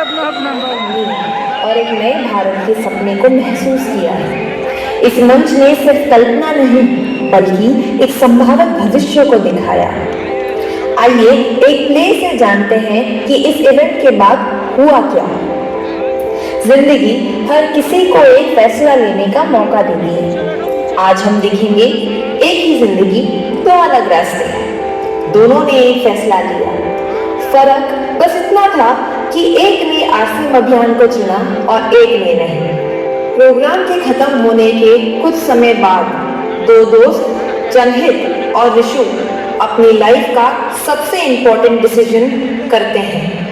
और एक नए भारत के सपने को महसूस किया है। इस मंच ने सिर्फ कल्पना नहीं बल्कि एक संभावित भविष्य को दिखाया। आइए एक प्ले से जानते हैं कि इस इवेंट के बाद हुआ क्या। जिंदगी हर किसी को एक फैसला लेने का मौका देती है। आज हम देखेंगे एक ही जिंदगी, दो अलग रास्ते। दोनों ने एक फैसला लिया, फर्क बस इतना था कि एक ने आरसीएम अभियान को चुना और एक ने नहीं। प्रोग्राम के खत्म होने के कुछ समय बाद दो दोस्त जनहित और ऋषु अपनी लाइफ का सबसे इंपॉर्टेंट डिसीजन करते हैं।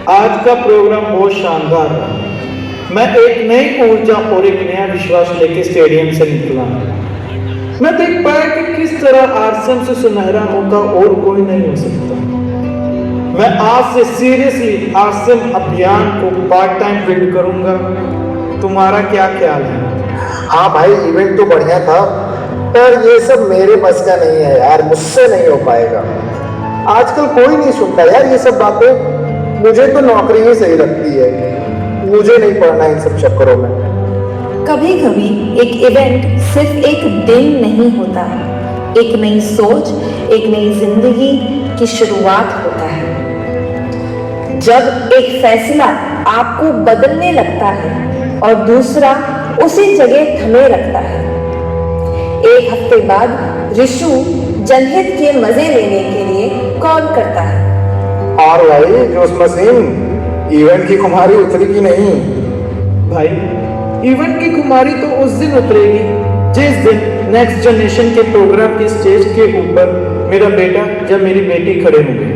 आज का प्रोग्राम बहुत शानदार रहा। मैं एक नई ऊर्जा और एक नया विश्वास लेके स्टेडियम से निकला। मैं देख पाया कि किस तरह आरसीएम से सुनहरा मौका और कोई नहीं हो सकता। मैं आज से सीरियसली आरसीएम अभियान को पार्ट टाइम बिल्ड करूंगा। तुम्हारा क्या ख्याल है? हाँ भाई, इवेंट तो बढ़िया था, पर ये सब मेरे बस का नहीं है यार, मुझसे नहीं हो पाएगा। आजकल कोई नहीं सुनता यार ये सब बातें। मुझे तो नौकरी ही सही लगती है, मुझे नहीं पढ़ना इन सब चक्करों में। कभी कभी एक इवेंट सिर्फ एक दिन नहीं होता, एक नई सोच, एक नई जिंदगी की शुरुआत होता है। जब एक फैसला आपको बदलने लगता है और दूसरा उसी जगह थमे रखता है। एक हफ्ते बाद ऋषु जनहित के मजे लेने के लिए कॉल करता है। और भाई जोश मशीन, इवेंट की खुमारी उतरी की नहीं? भाई इवेंट की खुमारी तो उस दिन उतरेगी जिस दिन नेक्स्ट जनरेशन के प्रोग्राम की स्टेज के ऊपर मेरा बेटा या मेरी बेटी खड़े होंगे।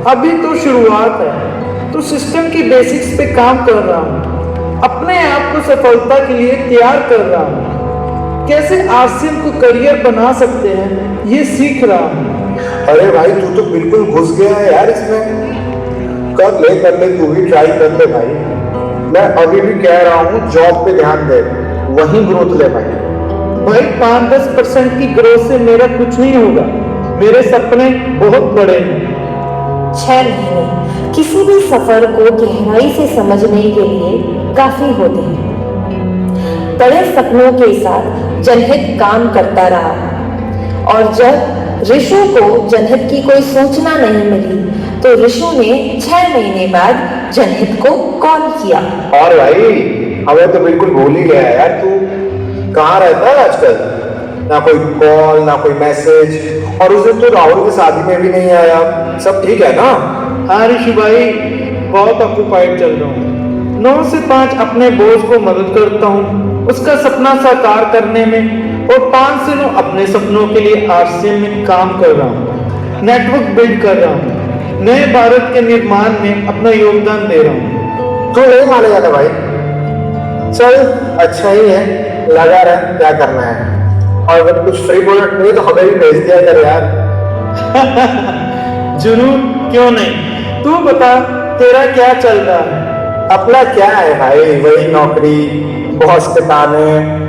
अभी तो शुरुआत है, तो सिस्टम की बेसिक्स पे काम कर रहा हूँ, अपने आप को सफलता के लिए तैयार कर रहा हूँ। कैसे आरसीएम को करियर बना सकते हैं ये सीख रहा हूँ। अरे भाई तू तो बिल्कुल घुस गया है यार इसमें। कर ले तू भी ट्राई कर ले भाई। मैं अभी भी कह रहा हूँ जॉब पे ध्यान दे, वहीं ग्रोथ ले भाई। भाई 5-10% की ग्रोथ से मेरा कुछ नहीं होगा। मेरे सपने बहुत बड़े हैं। 6 महीने किसी भी सफर को गहराई से समझने के लिए काफी होते हैं। बड़े सपनों के साथ जनहित काम करता रहा और जब ऋषु को जनहित की कोई सूचना नहीं मिली तो ऋषु ने 6 महीने बाद जनहित को कॉल किया। और भाई हमें तो बिल्कुल भूल ही गया यार, तू कहाँ रहता है आजकल? ना कोई कॉल ना कोई मैसेज। और उस दिन तो राहुल की शादी में भी नहीं आया। सब ठीक है ना? हाँ ऋषि भाई, बहुत ऑक्यूपाइड चल रहा हूँ। 9 से 5 अपने बॉस को मदद करता हूँ उसका सपना साकार करने में, और 5 से 9 अपने सपनों के लिए आरसीएम में काम कर रहा हूँ, नेटवर्क बिल्ड कर रहा हूँ, नए भारत के निर्माण में अपना योगदान दे रहा हूँ। तो नहीं मानेगा ना भाई? चल अच्छा ही है, लगा रहा क्या करना है। और अगर कुछ फ्री प्रोडक्ट नहीं तो हमें भी भेज दिया कर यार। जरूर, क्यों नहीं। तू बता तेरा क्या चल रहा है? अपना क्या है भाई, वही नौकरी, बॉस के ताने,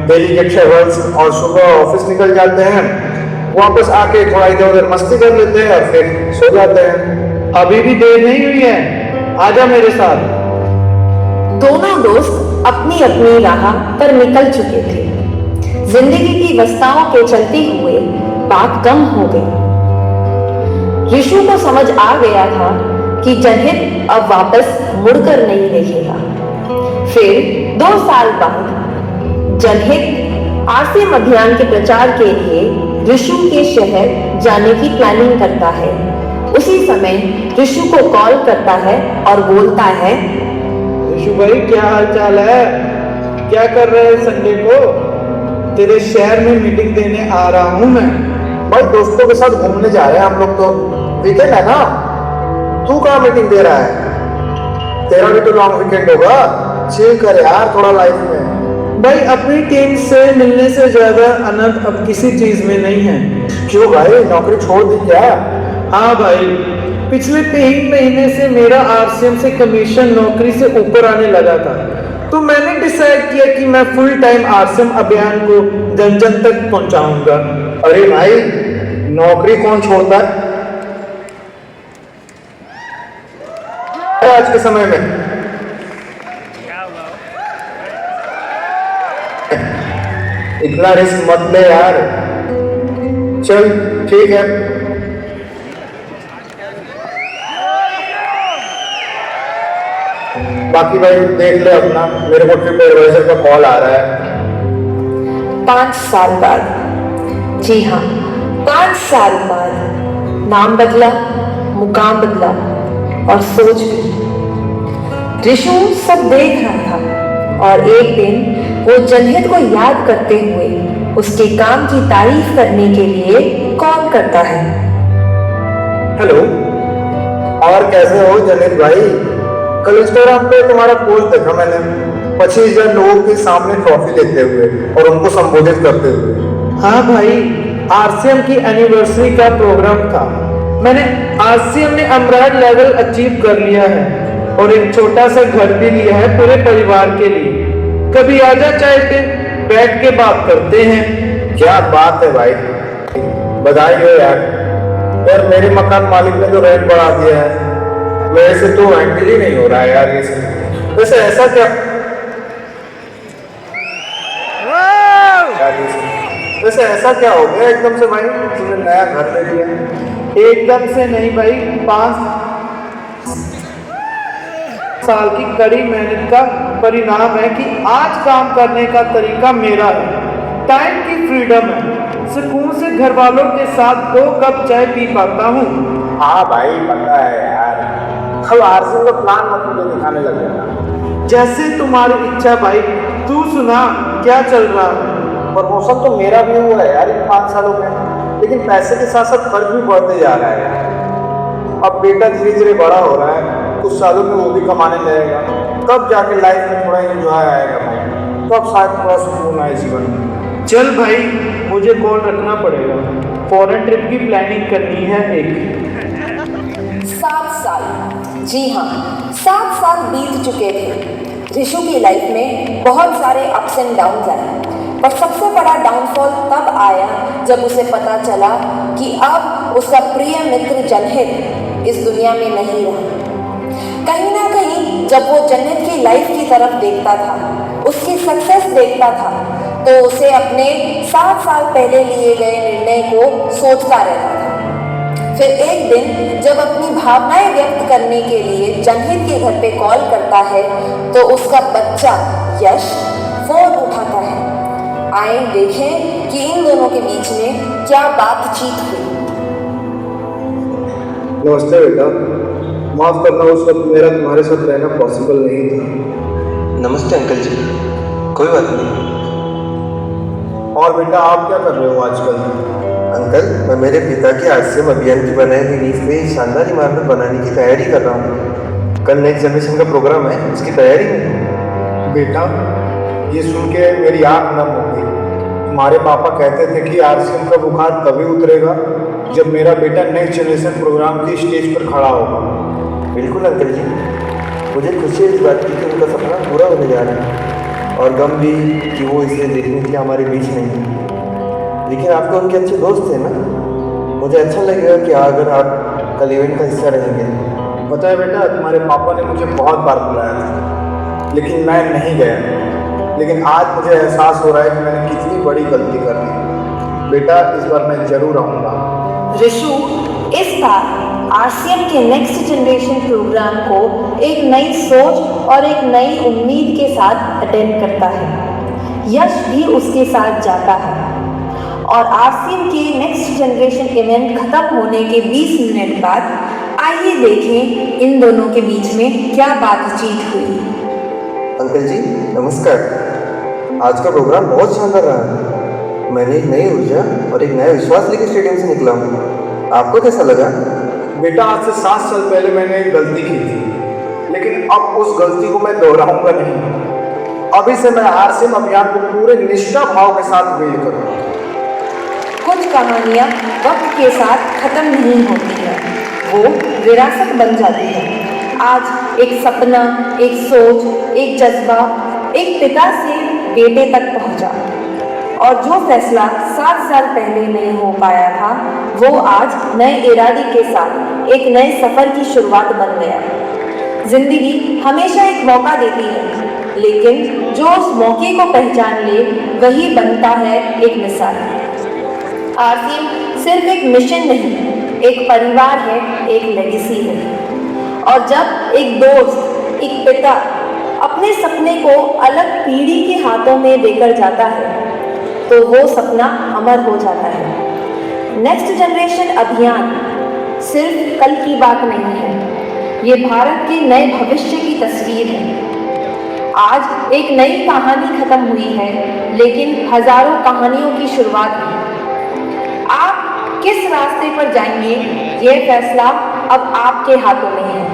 डेली के ट्रेवल्स, और सुबह ऑफिस निकल जाते हैं, वापस आके थोड़ा इधर उधर मस्ती कर लेते हैं और फिर सो जाते हैं। अभी भी देर नहीं हुई है, आजा मेरे साथ। दोनों दोस्त अपनी अपनी राह पर निकल चुके थे। जिंदगी की वस्ताओं के चलते हुए बात कम हो गई। ऋषु को समझ आ गया था कि जनहित अब वापस मुड़कर नहीं देखेगा। फिर 2 साल बाद जनहित आरसीएम अभियान के प्रचार के लिए ऋषु के शहर जाने की प्लानिंग करता है। उसी समय ऋषु को कॉल करता है और बोलता है, ऋषु भाई क्या हाल चाल है? क्या कर रहे हैं संडे को? तेरे शहर में मीटिंग देने आ रहा हूँ मैं। भाई दोस्तों के साथ घूमने जा रहे हैं हम लोग, तो वीकेंड है ना। तू कहाँ मीटिंग दे रहा है? तेरा भी तो लॉन्ग वीकेंड होगा, चिल कर यार थोड़ा लाइफ में। भाई अपनी टीम से मिलने से ज्यादा आनंद अब किसी चीज में नहीं है। क्यों भाई, नौकरी छोड़ दी क्या? हाँ भाई, पिछले 3 महीने से मेरा आरसीएम से कमीशन नौकरी से ऊपर आने लगा था, तो मैंने डिसाइड किया कि मैं फुल टाइम आरसीएम अभियान को जन जन तक पहुंचाऊंगा। अरे भाई नौकरी कौन छोड़ता है? आज के समय में इतना रिस्क मत ले यार। चल ठीक है। बाकी भाई देख ले अपना, मेरे को ट्रिप एडवाइजर का कॉल आ रहा है। 5 साल बाद, जी हाँ 5 साल बाद, नाम बदला, मुकाम बदला और सोच भी। ऋषु सब देख रहा था और एक दिन वो जनहित को याद करते हुए उसके काम की तारीफ करने के लिए कॉल करता है। हेलो, और कैसे हो जनहित भाई? कल इंस्टाग्राम पे तुम्हारा पोस्ट देखा मैंने, 25,000 लोगों के सामने ट्रॉफी लेते हुए और उनको संबोधित करते हुए। हाँ भाई, आरसीएम की एनिवर्सरी का प्रोग्राम था। मैंने आरसीएम में अमराज लेवल अचीव कर लिया है और एक छोटा सा घर भी लिया है पूरे परिवार के लिए। कभी आजा चाय पे बैठ के बात करते हैं। क्या बात है भाई, बधाई हो यार। यार मेरे मकान मालिक ने तो रेंट बढ़ा दिया है, वैसे तो हैंडल ही नहीं हो रहा है यार ये सब। वैसे ऐसा क्या वैसे ऐसा क्या हो गया एकदम से भाई, तुमने नया घर ले लिया? एकदम से नहीं भाई, 5 साल की कड़ी मेहनत का परिणाम है कि आज काम करने का तरीका मेरा है। टाइम की फ्रीडम है, सुकून से घर वालों के साथ 2 कप चाय पी पाता हूँ। हाँ भाई पता है यार, कल आरसी का प्लान मत मुझे दिखाने लग गया। जैसे तुम्हारी इच्छा भाई, तू सुना क्या चल रहा है? प्रमोशन तो मेरा भी हुआ है यार इन 5 सालों में, लेकिन पैसे के साथ साथ खर्च भी बढ़ते जा रहा है यार। अब बेटा धीरे धीरे बड़ा हो रहा है, कुछ सालों में वो भी कमाने लगेगा, तब जाके लाइफ में थोड़ा एंजॉय आएगा भाई, तब शायद थोड़ा सुकून आए जीवन में। चल भाई, मुझे कॉल रखना पड़ेगा, फॉरेन ट्रिप की प्लानिंग करनी है एक। 7 साल, जी हाँ 7 साल बीत चुके थे। ऋषु की लाइफ में बहुत सारे अप्स एंड डाउन्स आए, पर सबसे बड़ा डाउनफॉल तब आया जब उसे पता चला कि अब उसका प्रिय मित्र जनहित इस दुनिया में नहीं रहा। कहीं ना कहीं जब वो जनहित की लाइफ की तरफ देखता था, उसकी सक्सेस देखता था, तो उसे अपने 7 साल पहले लिए गए निर्णय को सोचता रहता था। फिर एक दिन जब अपनी भावनाएं व्यक्त करने के लिए जनहित के घर पे कॉल करता है, तो उसका बच्चा यश फोन उठाता है। आए देखें कि इन दोनों के बीच में क्या बातचीत हुई। नमस्ते बेटा, माफ करना उस वक्त मेरा तुम्हारे साथ रहना पॉसिबल नहीं था। नमस्ते अंकल जी, कोई बात नहीं। और बेटा आप क्या कर रहे हो आजकल? अंकल, मैं मेरे पिता के आरसीएम अभियान की बनाई हुई नींव पे शानदार इमारत बनाने की तैयारी कर रहा हूँ। कल नेक्स्ट जनरेशन का प्रोग्राम है, उसकी तैयारी में। बेटा ये सुन के मेरी आँख नम हो गई। तुम्हारे पापा कहते थे कि आरसीएम का बुखार तभी उतरेगा जब मेरा बेटा नेक्स्ट जनरेशन प्रोग्राम की स्टेज पर खड़ा होगा। बिल्कुल अंकल जी, मुझे खुशी है इस बात की कि उनका सपना पूरा होने जा रहा है, और गम भी कि वो इसे देखने के लिए हमारे बीच नहीं है। लेकिन आप तो उनके अच्छे दोस्त हैं ना, मुझे अच्छा लगेगा कि अगर आप कल इवेंट का हिस्सा रहेंगे। पता है बेटा, तुम्हारे पापा ने मुझे बहुत बार बुलाया था, लेकिन मैं नहीं गया। लेकिन आज मुझे एहसास हो रहा है कि मैंने कितनी बड़ी गलती कर दी। बेटा इस बार मैं जरूर आऊँगा। ऋषु इस बार आरसीएम के नेक्स्ट जनरेशन प्रोग्राम को एक नई सोच और एक नई उम्मीद के साथ अटेंड करता है। यश भी उसके साथ जाता है और आरसीएम के नेक्स्ट जनरेशन इवेंट खत्म होने के 20 मिनट बाद आइए देखें इन दोनों के बीच में क्या बातचीत हुई। अंकल जी नमस्कार, आज का प्रोग्राम बहुत शानदार रहा। मैंने एक नई ऊर्जा और एक नया विश्वास लेकर स्टेडियम से निकला हूँ। आपको कैसा लगा? बेटा आज से 7 साल पहले मैंने एक गलती की थी, लेकिन अब उस गलती को मैं दोहराऊंगा नहीं। अभी से मैं आरसीएम अभियान को पूरे निष्ठा भाव के साथ बिल्ड करूँगा। कुछ कहानियाँ वक्त के साथ खत्म नहीं होती हैं, वो विरासत बन जाती है। आज एक सपना, एक सोच, एक जज्बा एक पिता से बेटे तक पहुंचा, और जो फैसला 7 साल पहले नहीं हो पाया था, वो आज नए इरादे के साथ एक नए सफर की शुरुआत बन गया। जिंदगी हमेशा एक मौका देती है, लेकिन जो उस मौके को पहचान ले वही बनता है एक मिसाल। आरसीएम सिर्फ एक मिशन नहीं, एक परिवार है, एक लेगेसी है। और जब एक दोस्त, एक पिता अपने सपने को अलग पीढ़ी के हाथों में देकर जाता है तो वो सपना अमर हो जाता है। नेक्स्ट जनरेशन अभियान सिर्फ कल की बात नहीं है, ये भारत के नए भविष्य की तस्वीर है। आज एक नई कहानी खत्म हुई है, लेकिन हजारों कहानियों की शुरुआत है। आप किस रास्ते पर जाएंगे, यह फैसला अब आपके हाथों में है।